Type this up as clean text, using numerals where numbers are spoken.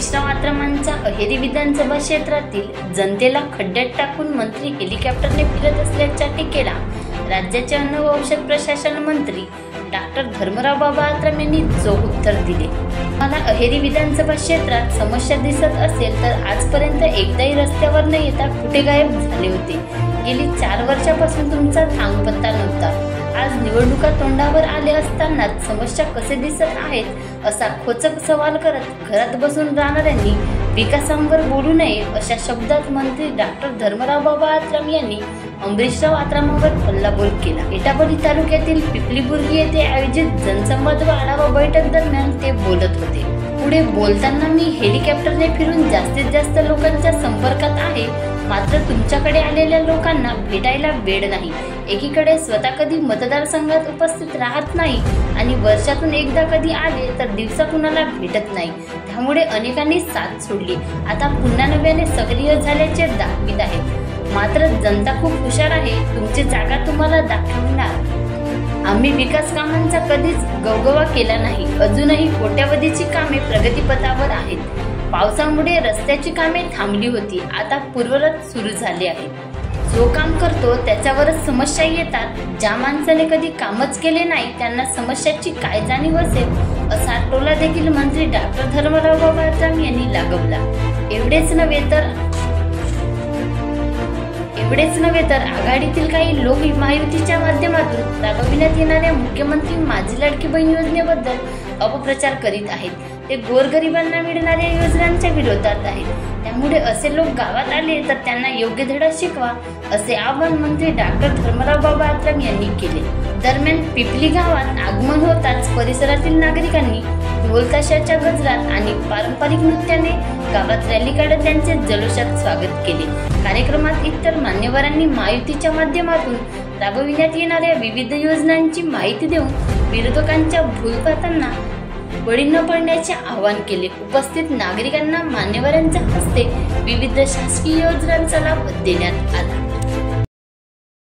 अमरीशराव आत्रामांच्या अहेरी विधानसभा क्षेत्रातील जनतेला खड्ड्यात टाकून मंत्री हेलिकॉप्टरने फिरत असल्याच्या टीकेला राज्याचे अन्न व औषध प्रशासन मंत्री डॉक्टर धर्मराव बाबा आत्राम यांनी चोख उत्तर दिले। मला अहेरी विधानसभा क्षेत्रात समस्या दिसत असेल तर आजपर्यंत एकदाही रस्त्यावर न येता कुठे गायब झाले होते? गेली 4 वर्षापासून तुमचा थांगपत्ता नव्हता। आज निवडणुका तोंडावर आले असतानाच समस्या कसे दिसत आहेत असा खोचक सवाल करत घरात बसून राहणाऱ्यांनी विकासांवर बोलू नये अशा शब्दात मंत्री डॉक्टर धर्मराव बाबा आत्राम यांनी अमरीशराव आत्रामावर हल्लाबोल केला। एटापल्ली तालुक्यातील पिपलीबुर्गी येथे आयोजित जनसंवाद व आढावा बैठक दरम्यान ते बोलत होते। पुढे बोलताना मी हेलिकॉप्टरने फिरून जास्तीत जास्त लोकांच्या संपर्कात आहे, मात्र तुमच्याकडे आलेल्या लोकांना भेटायला वेळ नाही। एकीकडे स्वतः कधी मतदारसंघात उपस्थित राहत नाही आणि वर्षातून एकदा कधी आले तर दिवसा कुणाला भेटत नाही, त्यामुळे अनेकांनी साथ सोडली। आता पुन्हा नव्याने सक्रिय झाल्याचे दाखवित आहेत, मात्र जनता खूप हुशार आहे, तुमची जागा तुम्हाला दाखविणार। आम्ही विकास कामांचा कधीच गवगवा केला नाही। अजूनही कोट्यावधीची कामे प्रगतीपथावर आहेत। पावसामुळे रस्त्याची कामे थांबली होती, आता पूर्ववत सुरू झाली आहे। जो काम करतो त्याच्यावरच समस्या येतात। ज्या माणसाने कधी कामच केले नाही त्यांना समस्याची काय जाणीव असेल असा टोला देखील मंत्री डॉक्टर धर्मराव बाबा आत्राम यांनी लागवला। एवढेच नव्हे तर आघाडीतील काही लोक महायुतीच्या माध्यमातून राबविण्यात येणाऱ्या मुख्यमंत्री माझी लाडकी बहीण योजनेबद्दल अपप्रचार करीत आहेत। ते गोरगरिबांना मिळणाऱ्या योजनांच्या विरोधात आहेत, त्यामुळे असे लोक गावात आले तर त्यांना योग्य धडा शिकवा असे आवाहन मंत्री डॉक्टर धर्मराव बाबा आत्राम यांनी केले। दरम्यान पिपली गावात आगमन होताच परिसरातील नागरिकांनी ढोल ताशाच्या गजरात आणि पारंपरिक नृत्याने गावात रॅली काढत त्यांचे जल्लोषात स्वागत केले। कार्यक्रमात इतर मान्यवरांनी महायुतीच्या माध्यमातून राबविण्यात येणाऱ्या विविध योजनांची माहिती देऊन विरोधकांच्या भूलथापांना बळी न पडण्याचे आवाहन केले। उपस्थित नागरिकांना मान्यवरांच्या हस्ते विविध शासकीय योजनांचा लाभ देण्यात आला।